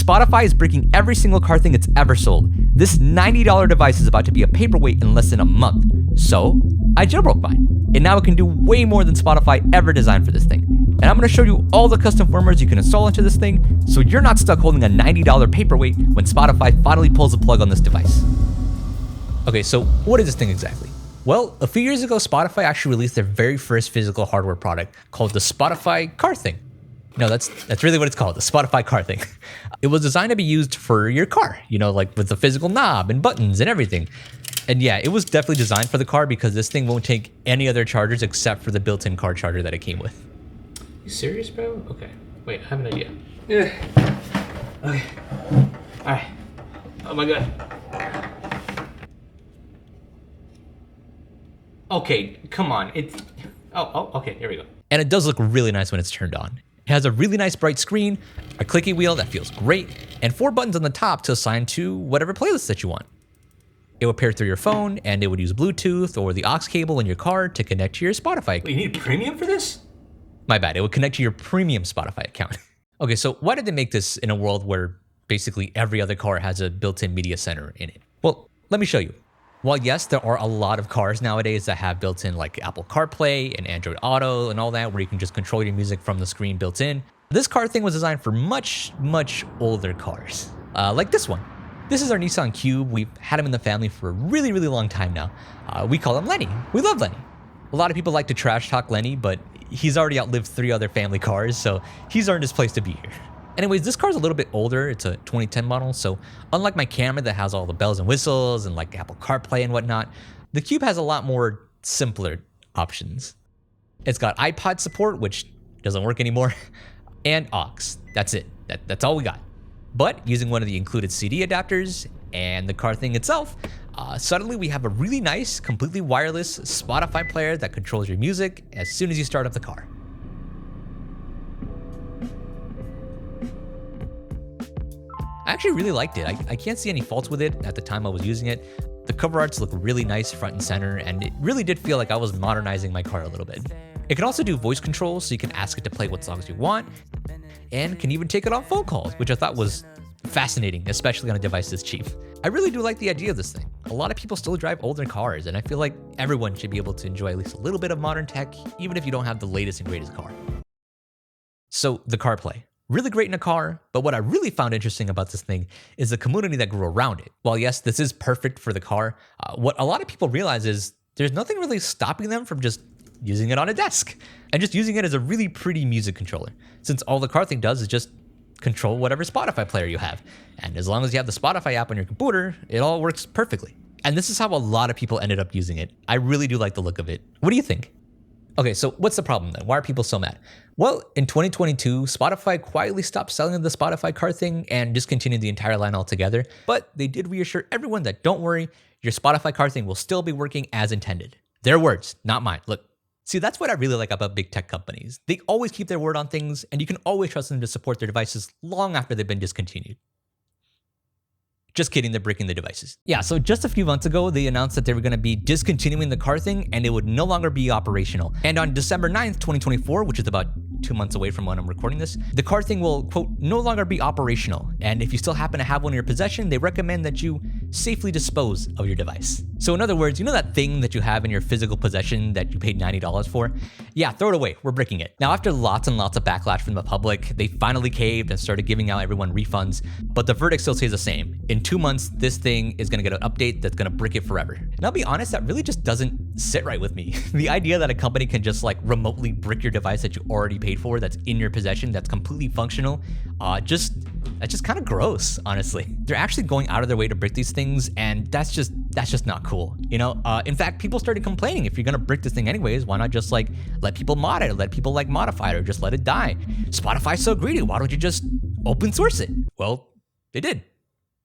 Spotify is breaking every single car thing it's ever sold. This $90 device is about to be a paperweight in less than a month. So, I jailbroke mine. And now it can do way more than Spotify ever designed for this thing. And I'm going to show you all the custom firmwares you can install into this thing, so you're not stuck holding a $90 paperweight when Spotify finally pulls the plug on this device. Okay, so what is this thing exactly? Well, a few years ago, Spotify actually released their very first physical hardware product called the Spotify GlanceThing. No, that's really what it's called, the Spotify GlanceThing. It was designed to be used for your car, like with the physical knob and buttons and everything. And yeah, it was definitely designed for the car because this thing won't take any other chargers except for the built-in car charger that it came with. You serious, bro? Okay. Wait, I have an idea. Yeah. Okay. All right. Oh my God. Okay, come on. It's... Oh, okay, here we go. And it does look really nice when it's turned on. It has a really nice bright screen, a clicky wheel that feels great, and 4 buttons on the top to assign to whatever playlist that you want. It would pair through your phone, and it would use Bluetooth or the aux cable in your car to connect to your Spotify. Wait, you need premium for this? My bad, it would connect to your premium Spotify account. Okay, so why did they make this in a world where basically every other car has a built-in media center in it? Well, let me show you. While yes, there are a lot of cars nowadays that have built-in like Apple CarPlay and Android Auto and all that, where you can just control your music from the screen built in, this car thing was designed for much, much older cars, like this one. This is our Nissan Cube. We've had him in the family for a really, really long time now. We call him Lenny. We love Lenny. A lot of people like to trash talk Lenny, but he's already outlived 3 other family cars, so he's earned his place to be here. Anyways, this car's a little bit older. It's a 2010 model, so unlike my Camry that has all the bells and whistles and like Apple CarPlay and whatnot, the Cube has a lot more simpler options. It's got iPod support, which doesn't work anymore, and aux. That's it. That's all we got. But using one of the included CD adapters and the car thing itself, suddenly we have a really nice, completely wireless Spotify player that controls your music as soon as you start up the car. I actually really liked it. I can't see any faults with it at the time I was using it. The cover arts look really nice front and center, and it really did feel like I was modernizing my car a little bit. It can also do voice control, so you can ask it to play what songs you want, and can even take it on phone calls, which I thought was fascinating, especially on a device this cheap. I really do like the idea of this thing. A lot of people still drive older cars, and I feel like everyone should be able to enjoy at least a little bit of modern tech, even if you don't have the latest and greatest car. So, the CarPlay. Really great in a car, but what I really found interesting about this thing is the community that grew around it. While yes, this is perfect for the car, what a lot of people realize is there's nothing really stopping them from just using it on a desk and just using it as a really pretty music controller, since all the car thing does is just control whatever Spotify player you have. And as long as you have the Spotify app on your computer, it all works perfectly. And this is how a lot of people ended up using it. I really do like the look of it. What do you think? Okay, so what's the problem then? Why are people so mad? Well, in 2022, Spotify quietly stopped selling the Spotify car thing and discontinued the entire line altogether. But they did reassure everyone that don't worry, your Spotify car thing will still be working as intended. Their words, not mine. Look, see, that's what I really like about big tech companies. They always keep their word on things, and you can always trust them to support their devices long after they've been discontinued. Just kidding, they're breaking the devices. Yeah, so just a few months ago, they announced that they were going to be discontinuing the car thing and it would no longer be operational. And on December 9th, 2024, which is about 2 months away from when I'm recording this, the car thing will, quote, no longer be operational. And if you still happen to have one in your possession, they recommend that you safely dispose of your device. So in other words, you know that thing that you have in your physical possession that you paid $90 for? Yeah, throw it away. We're breaking it. Now, after lots and lots of backlash from the public, they finally caved and started giving out everyone refunds, but the verdict still stays the same. In 2 months, this thing is gonna get an update that's gonna brick it forever. And I'll be honest, that really just doesn't sit right with me. The idea that a company can just like remotely brick your device that you already paid for, that's in your possession, that's completely functional, that's just kind of gross, honestly. They're actually going out of their way to brick these things, and that's just not cool, you know? In fact, people started complaining, if you're gonna brick this thing anyways, why not just like let people mod it, let people like modify it, or just let it die? Spotify's so greedy, why don't you just open source it? Well, they did.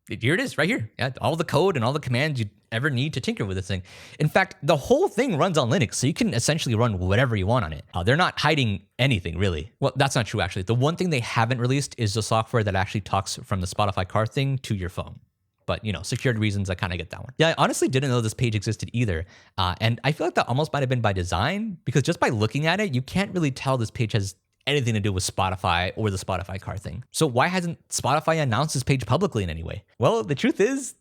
Here it is, right here. Yeah, all the code and all the commands you'd ever need to tinker with this thing. In fact, the whole thing runs on Linux, so you can essentially run whatever you want on it. They're not hiding anything, really. Well, that's not true, actually. The one thing they haven't released is the software that actually talks from the Spotify car thing to your phone. But, you know, security reasons, I kind of get that one. Yeah, I honestly didn't know this page existed either. And I feel like that almost might have been by design, because just by looking at it, you can't really tell this page has anything to do with Spotify or the Spotify car thing. So why hasn't Spotify announced this page publicly in any way? Well, the truth is,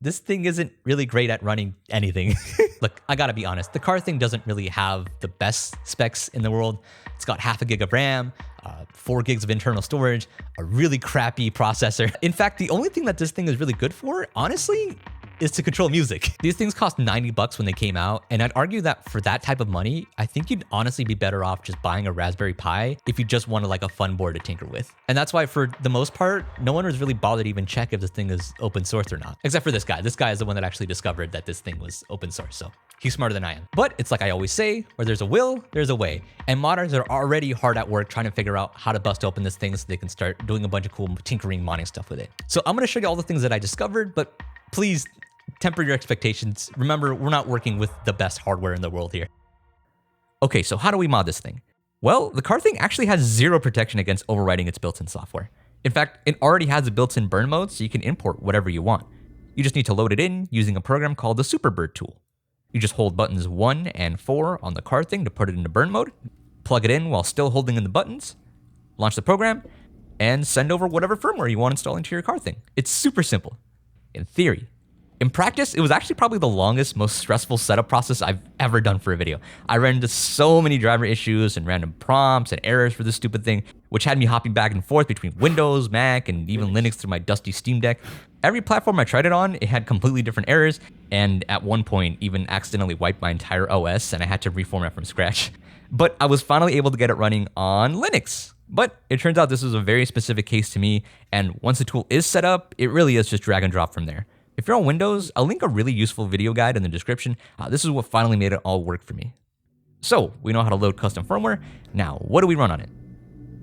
this thing isn't really great at running anything. Look, I gotta be honest, the car thing doesn't really have the best specs in the world. It's got 0.5 gig of RAM, 4 gigs of internal storage, a really crappy processor. In fact, the only thing that this thing is really good for, honestly, is to control music. These things cost $90 when they came out, and I'd argue that for that type of money, I think you'd honestly be better off just buying a Raspberry Pi if you just wanted like a fun board to tinker with. And that's why for the most part, no one was really bothered to even check if this thing is open source or not, except for this guy. This guy is the one that actually discovered that this thing was open source, so he's smarter than I am. But it's like I always say, where there's a will, there's a way. And modders are already hard at work trying to figure out how to bust open this thing so they can start doing a bunch of cool tinkering, modding stuff with it. So I'm gonna show you all the things that I discovered, but please temper your expectations. Remember, we're not working with the best hardware in the world here. Okay, so how do we mod this thing? Well, the car thing actually has zero protection against overwriting its built-in software. In fact, it already has a built-in burn mode, so you can import whatever you want. You just need to load it in using a program called the Superbird tool. You just hold buttons 1 and 4 on the car thing to put it into burn mode, plug it in while still holding in the buttons, launch the program, and send over whatever firmware you want installed into your car thing. It's super simple, in theory. In practice, it was actually probably the longest, most stressful setup process I've ever done for a video. I ran into so many driver issues and random prompts and errors for this stupid thing, which had me hopping back and forth between Windows, Mac, and even Linux through my dusty Steam Deck. Every platform I tried it on, it had completely different errors, and at one point even accidentally wiped my entire OS and I had to reformat from scratch. But I was finally able to get it running on Linux. But it turns out this was a very specific case to me, and once the tool is set up, it really is just drag and drop from there. If you're on Windows, I'll link a really useful video guide in the description. This is what finally made it all work for me. So, we know how to load custom firmware. Now, what do we run on it?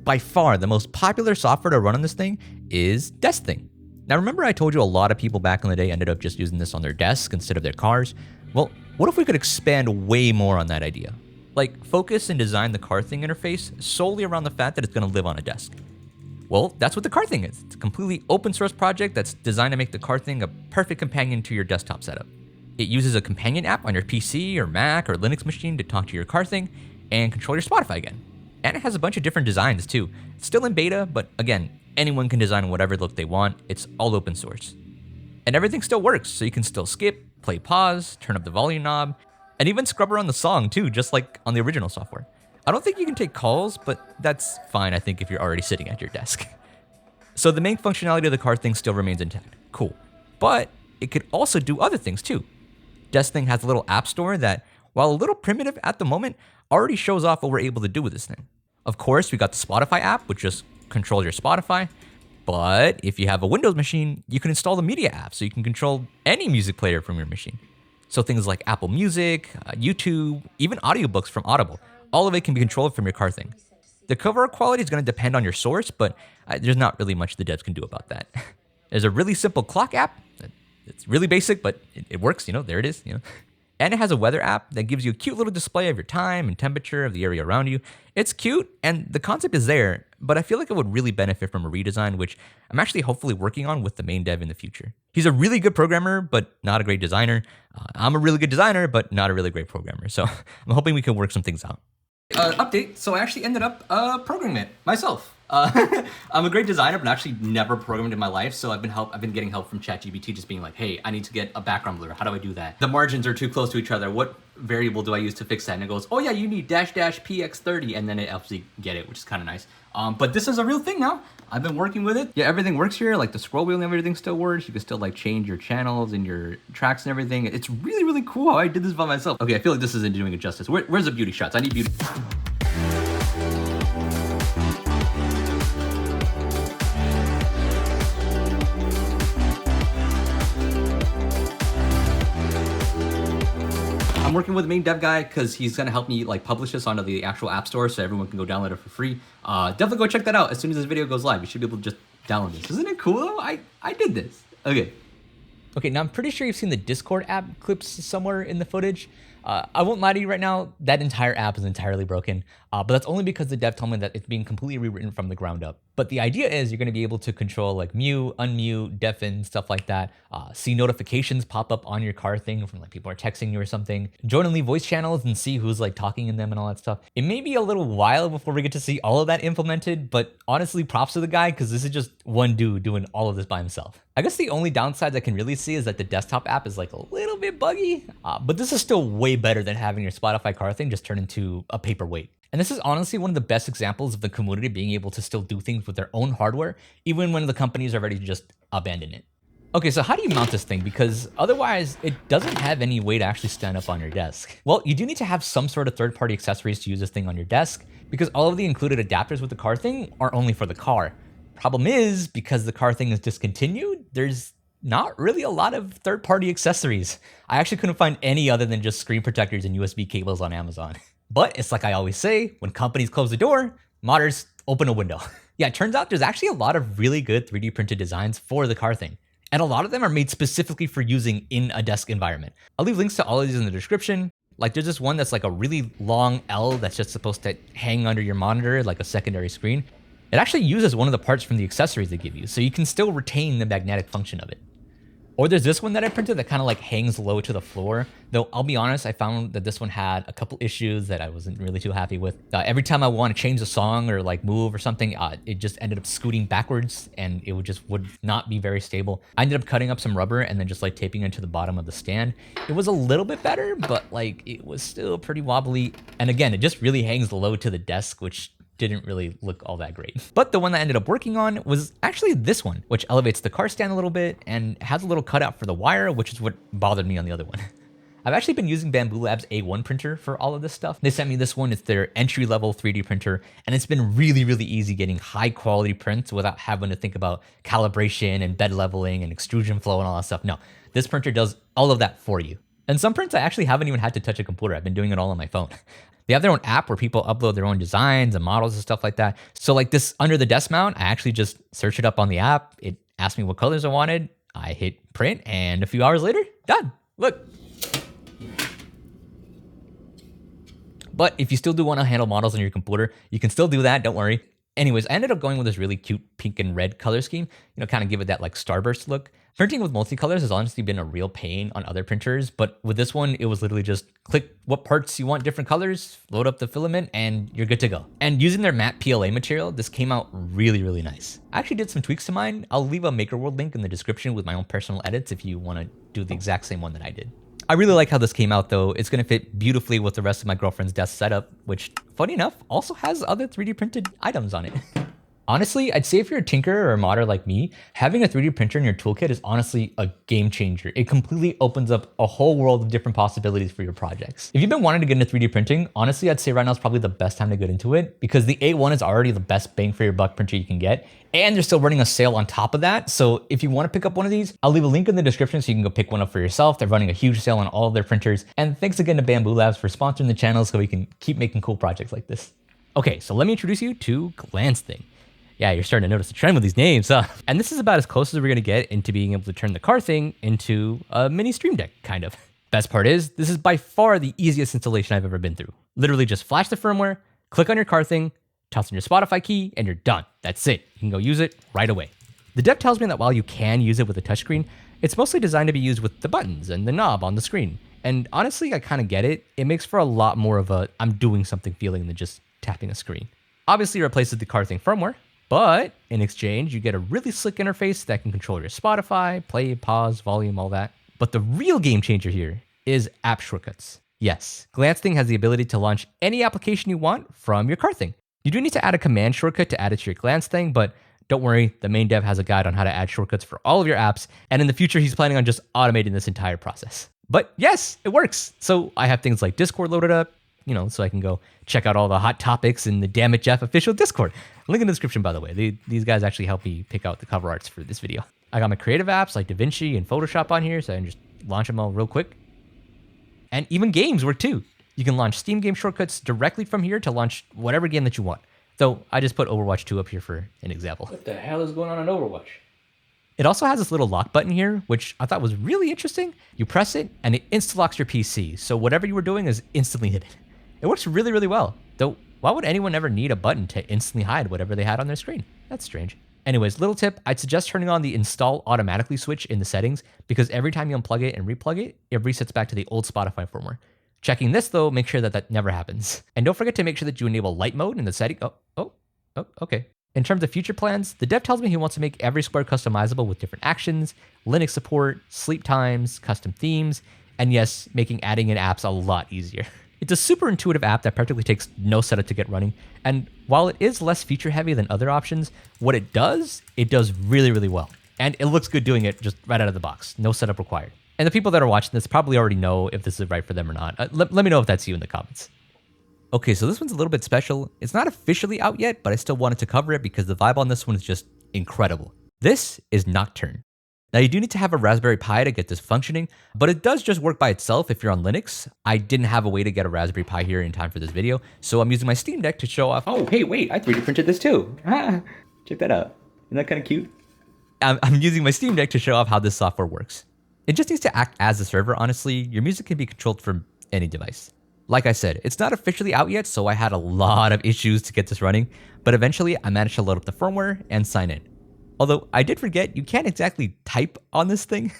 By far, the most popular software to run on this thing is DeskThing. Now, remember I told you a lot of people back in the day ended up just using this on their desk instead of their cars? Well, what if we could expand way more on that idea? Like, focus and design the car thing interface solely around the fact that it's going to live on a desk. Well, that's what the car thing is. It's a completely open source project that's designed to make the car thing a perfect companion to your desktop setup. It uses a companion app on your PC or Mac or Linux machine to talk to your car thing and control your Spotify again. And it has a bunch of different designs too. It's still in beta, but again, anyone can design whatever look they want. It's all open source. And everything still works, so you can still skip, play pause, turn up the volume knob, and even scrub around the song too, just like on the original software. I don't think you can take calls, but that's fine, I think, if you're already sitting at your desk. So the main functionality of the car thing still remains intact. Cool. But it could also do other things too. DeskThing has a little app store that, while a little primitive at the moment, already shows off what we're able to do with this thing. Of course, we got the Spotify app, which just controls your Spotify. But if you have a Windows machine, you can install the media app so you can control any music player from your machine. So things like Apple Music, YouTube, even audiobooks from Audible. All of it can be controlled from your car thing. The cover art quality is going to depend on your source, but there's not really much the devs can do about that. There's a really simple clock app. It's really basic, but it works, there it is, And it has a weather app that gives you a cute little display of your time and temperature of the area around you. It's cute, and the concept is there, but I feel like it would really benefit from a redesign, which I'm actually hopefully working on with the main dev in the future. He's a really good programmer, but not a great designer. I'm a really good designer, but not a really great programmer. So I'm hoping we can work some things out. Update. So I actually ended up programming it myself. I'm a great designer, but actually never programmed in my life. So I've been getting help from ChatGPT, just being like, hey, I need to get a background blur. How do I do that? The margins are too close to each other. What variable do I use to fix that? And it goes, oh yeah, you need --px30, and then it helps you get it, which is kind of nice. But this is a real thing now. I've been working with it. Yeah, everything works here. Like the scroll wheel and everything still works. You can still like change your channels and your tracks and everything. It's really, really cool how I did this by myself. Okay, I feel like this isn't doing it justice. Where's the beauty shots? I need beauty. I'm working with the main dev guy because he's gonna help me like publish this onto the actual app store so everyone can go download it for free. Definitely go check that out as soon as this video goes live. You should be able to just download this. Isn't it cool? I did this. Okay, now I'm pretty sure you've seen the Discord app clips somewhere in the footage. I won't lie to you right now, that entire app is entirely broken, but that's only because the dev told me that it's being completely rewritten from the ground up. But the idea is you're going to be able to control like mute, unmute, deafen, stuff like that. See notifications pop up on your car thing from like people are texting you or something. Join and leave voice channels and see who's like talking in them and all that stuff. It may be a little while before we get to see all of that implemented, but honestly, props to the guy because this is just one dude doing all of this by himself. I guess the only downside I can really see is that the desktop app is like a little bit buggy, but this is still way better than having your Spotify car thing just turn into a paperweight. And this is honestly one of the best examples of the community being able to still do things with their own hardware, even when the companies are ready to just abandon it. Okay, so how do you mount this thing? Because otherwise it doesn't have any way to actually stand up on your desk. Well, you do need to have some sort of third-party accessories to use this thing on your desk, because all of the included adapters with the car thing are only for the car. Problem is, because the car thing is discontinued, there's not really a lot of third-party accessories. I actually couldn't find any other than just screen protectors and USB cables on Amazon. But it's like I always say, when companies close the door, modders open a window. Yeah, it turns out there's actually a lot of really good 3D printed designs for the car thing. And a lot of them are made specifically for using in a desk environment. I'll leave links to all of these in the description. Like there's this one that's like a really long L that's just supposed to hang under your monitor like a secondary screen. It actually uses one of the parts from the accessories they give you, so you can still retain the magnetic function of it. Or there's this one that I printed that kind of like hangs low to the floor. Though I'll be honest, I found that this one had a couple issues that I wasn't really too happy with. Every time I want to change the song or like move or something, it just ended up scooting backwards and it would not be very stable. I ended up cutting up some rubber and then just like taping it to the bottom of the stand. It was a little bit better, but like it was still pretty wobbly. And again, it just really hangs low to the desk, which didn't really look all that great. But the one that I ended up working on was actually this one, which elevates the car stand a little bit and has a little cutout for the wire, which is what bothered me on the other one. I've actually been using Bamboo Labs A1 printer for all of this stuff. They sent me this one. It's their entry-level 3D printer, and it's been really, really easy getting high-quality prints without having to think about calibration and bed leveling and extrusion flow and all that stuff. No, this printer does all of that for you. And some prints I actually haven't even had to touch a computer. I've been doing it all on my phone. They have their own app where people upload their own designs and models and stuff like that. So like this under the desk mount, I actually just searched it up on the app. It asked me what colors I wanted. I hit print and a few hours later, done. Look. But if you still do want to handle models on your computer, you can still do that. Don't worry. Anyways, I ended up going with this really cute pink and red color scheme, kind of give it that like starburst look. Printing with multicolors has honestly been a real pain on other printers, but with this one, it was literally just click what parts you want different colors, load up the filament, and you're good to go. And using their matte PLA material, this came out really, really nice. I actually did some tweaks to mine. I'll leave a MakerWorld link in the description with my own personal edits if you want to do the exact same one that I did. I really like how this came out though. It's going to fit beautifully with the rest of my girlfriend's desk setup, which, funny enough, also has other 3D printed items on it. Honestly, I'd say if you're a tinkerer or a modder like me, having a 3D printer in your toolkit is honestly a game changer. It completely opens up a whole world of different possibilities for your projects. If you've been wanting to get into 3D printing, honestly, I'd say right now is probably the best time to get into it because the A1 is already the best bang for your buck printer you can get. And they're still running a sale on top of that. So if you want to pick up one of these, I'll leave a link in the description so you can go pick one up for yourself. They're running a huge sale on all of their printers. And thanks again to Bamboo Labs for sponsoring the channel so we can keep making cool projects like this. Okay, so let me introduce you to GlanceThing. Yeah, you're starting to notice a trend with these names, huh? And this is about as close as we're gonna get into being able to turn the car thing into a mini Stream Deck, kind of. Best part is, this is by far the easiest installation I've ever been through. Literally just flash the firmware, click on your car thing, toss in your Spotify key, and you're done. That's it. You can go use it right away. The dev tells me that while you can use it with a touchscreen, it's mostly designed to be used with the buttons and the knob on the screen. And honestly, I kind of get it. It makes for a lot more of a I'm doing something feeling than just tapping a screen. Obviously, it replaces the car thing firmware, but in exchange, you get a really slick interface that can control your Spotify, play, pause, volume, all that. But the real game changer here is app shortcuts. Yes, GlanceThing has the ability to launch any application you want from your car thing. You do need to add a command shortcut to add it to your GlanceThing, but don't worry, the main dev has a guide on how to add shortcuts for all of your apps, and in the future, he's planning on just automating this entire process. But yes, it works. So I have things like Discord loaded up, so I can go check out all the hot topics in the dammit.jeff official Discord. Link in the description, by the way. These guys actually helped me pick out the cover arts for this video. I got my creative apps like DaVinci and Photoshop on here, so I can just launch them all real quick. And even games work too. You can launch Steam game shortcuts directly from here to launch whatever game that you want. Though I just put Overwatch 2 up here for an example. What the hell is going on in Overwatch? It also has this little lock button here, which I thought was really interesting. You press it and it insta-locks your PC, so whatever you were doing is instantly hidden. It works really, really well, though why would anyone ever need a button to instantly hide whatever they had on their screen? That's strange. Anyways, little tip, I'd suggest turning on the install automatically switch in the settings because every time you unplug it and replug it, it resets back to the old Spotify firmware. Checking this though, make sure that that never happens. And don't forget to make sure that you enable light mode in the setting. Okay. In terms of future plans, the dev tells me he wants to make every square customizable with different actions, Linux support, sleep times, custom themes, and yes, making adding in apps a lot easier. It's a super intuitive app that practically takes no setup to get running, and while it is less feature heavy than other options, what it does really, really well. And it looks good doing it just right out of the box, no setup required. And the people that are watching this probably already know if this is right for them or not. Let me know if that's you in the comments. Okay, so this one's a little bit special. It's not officially out yet, but I still wanted to cover it because the vibe on this one is just incredible. This is Nocturne. Now you do need to have a Raspberry Pi to get this functioning, but it does just work by itself if you're on Linux. I didn't have a way to get a Raspberry Pi here in time for this video, so I'm using my Steam Deck to show off. Oh, hey, wait, I 3D printed this too. Check that out. Isn't that kind of cute? I'm using my Steam Deck to show off how this software works. It just needs to act as a server, honestly. Your music can be controlled from any device. Like I said, it's not officially out yet, so I had a lot of issues to get this running, but eventually I managed to load up the firmware and sign in. Although I did forget, you can't exactly type on this thing,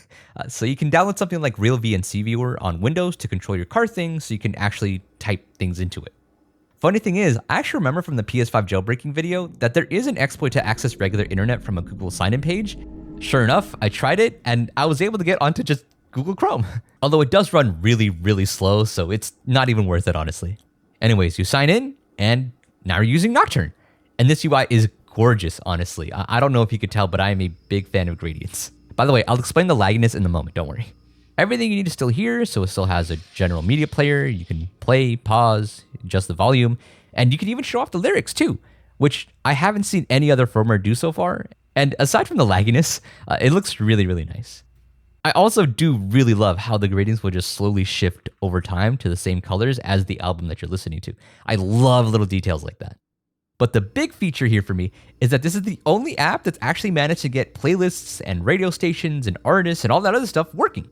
so you can download something like Real VNC Viewer on Windows to control your car thing so you can actually type things into it. Funny thing is, I actually remember from the PS5 jailbreaking video that there is an exploit to access regular internet from a Google sign-in page. Sure enough, I tried it and I was able to get onto just Google Chrome. Although it does run really, really slow, so it's not even worth it, honestly. Anyways, you sign in and now you're using Nocturne. And this UI is gorgeous, honestly. I don't know if you could tell, but I am a big fan of gradients. By the way, I'll explain the lagginess in a moment, don't worry. Everything you need is still here, so it still has a general media player. You can play, pause, adjust the volume, and you can even show off the lyrics too, which I haven't seen any other firmware do so far. And aside from the lagginess, it looks really, really nice. I also do really love how the gradients will just slowly shift over time to the same colors as the album that you're listening to. I love little details like that. But the big feature here for me is that this is the only app that's actually managed to get playlists and radio stations and artists and all that other stuff working.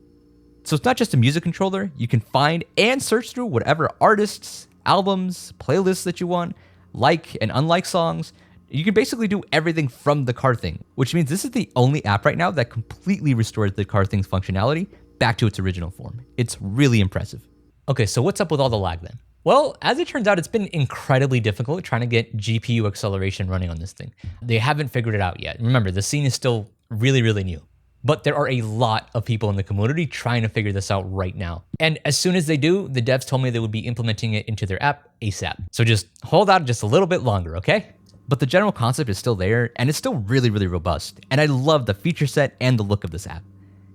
So it's not just a music controller. You can find and search through whatever artists, albums, playlists that you want, like and unlike songs. You can basically do everything from the car thing, which means this is the only app right now that completely restores the car thing's functionality back to its original form. It's really impressive. Okay, so what's up with all the lag then? Well, as it turns out, it's been incredibly difficult trying to get GPU acceleration running on this thing. They haven't figured it out yet. Remember, the scene is still really, really new. But there are a lot of people in the community trying to figure this out right now. And as soon as they do, the devs told me they would be implementing it into their app ASAP. So just hold out just a little bit longer, okay? But the general concept is still there, and it's still really, really robust. And I love the feature set and the look of this app.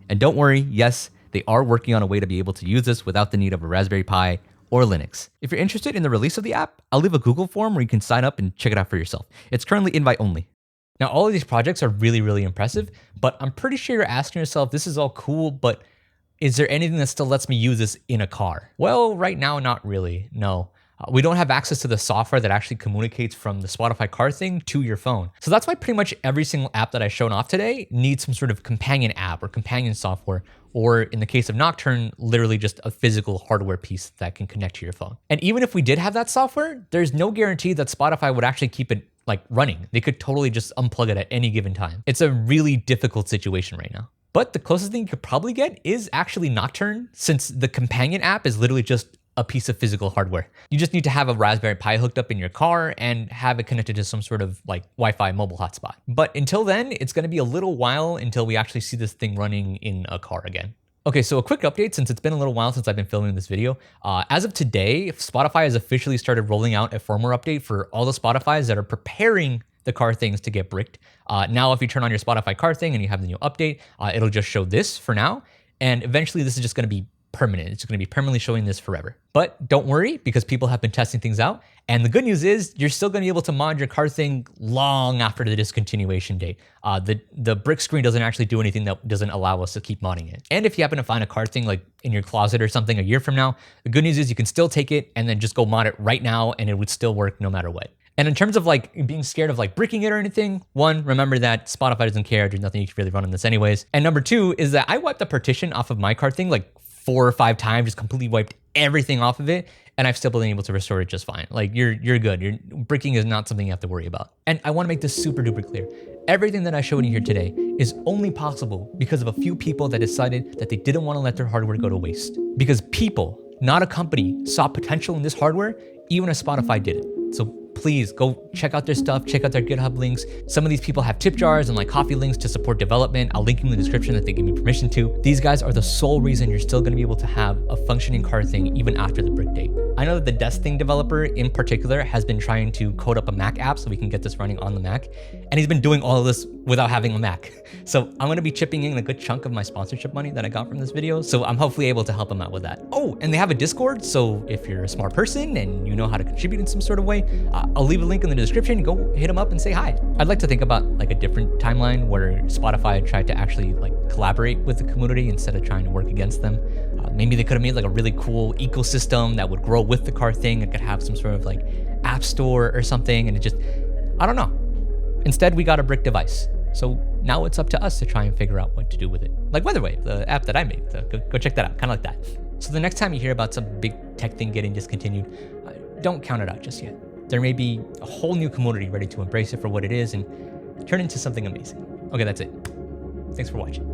And don't worry, yes, they are working on a way to be able to use this without the need of a Raspberry Pi or Linux. If you're interested in the release of the app, I'll leave a Google form where you can sign up and check it out for yourself. It's currently invite only. Now, all of these projects are really, really impressive, but I'm pretty sure you're asking yourself, this is all cool, but is there anything that still lets me use this in a car? Well, right now, not really, no. We don't have access to the software that actually communicates from the Spotify car thing to your phone. So that's why pretty much every single app that I've shown off today needs some sort of companion app or companion software, or in the case of Nocturne, literally just a physical hardware piece that can connect to your phone. And even if we did have that software, there's no guarantee that Spotify would actually keep it running. They could totally just unplug it at any given time. It's a really difficult situation right now. But the closest thing you could probably get is actually Nocturne, since the companion app is literally just a piece of physical hardware. You just need to have a Raspberry Pi hooked up in your car and have it connected to some sort of Wi-Fi mobile hotspot. But until then, it's gonna be a little while until we actually see this thing running in a car again. Okay, so a quick update since it's been a little while since I've been filming this video. As of today, Spotify has officially started rolling out a firmware update for all the Spotifys that are preparing the car things to get bricked. Now, if you turn on your Spotify car thing and you have the new update, it'll just show this for now. And eventually this is just gonna be permanent. It's going to be permanently showing this forever. But don't worry, because people have been testing things out. And the good news is you're still going to be able to mod your car thing long after the discontinuation date. The brick screen doesn't actually do anything that doesn't allow us to keep modding it. And if you happen to find a car thing in your closet or something a year from now, the good news is you can still take it and then just go mod it right now and it would still work no matter what. And in terms of like being scared of like bricking it or anything, one, remember that Spotify doesn't care. There's nothing you can really run on this anyways. And number two is that I wiped the partition off of my card thing like 4 or 5 times, just completely wiped everything off of it. And I've still been able to restore it just fine. Like you're good. Bricking is not something you have to worry about. And I want to make this super duper clear. Everything that I showed you here today is only possible because of a few people that decided that they didn't want to let their hardware go to waste. Because people, not a company, saw potential in this hardware, even as Spotify did it. So please go check out their stuff, check out their GitHub links. Some of these people have tip jars and like coffee links to support development. I'll link in the description if they give me permission to. These guys are the sole reason you're still gonna be able to have a functioning card thing even after the brick date. I know that the DeskThing developer in particular has been trying to code up a Mac app so we can get this running on the Mac. And he's been doing all of this without having a Mac. So I'm gonna be chipping in a good chunk of my sponsorship money that I got from this video. So I'm hopefully able to help him out with that. Oh, and they have a Discord. So if you're a smart person and you know how to contribute in some sort of way, I'll leave a link in the description. Go hit them up and say hi. I'd like to think about like a different timeline where Spotify tried to actually like collaborate with the community instead of trying to work against them. Maybe they could have made like a really cool ecosystem that would grow with the card thing and could have some sort of like app store or something. And it just, I don't know. Instead, we got a brick device. So now it's up to us to try and figure out what to do with it. Like Weatherwave, the app that I made. So go check that out, kind of like that. So the next time you hear about some big tech thing getting discontinued, don't count it out just yet. There may be a whole new community ready to embrace it for what it is and turn it into something amazing. Okay, that's it. Thanks for watching.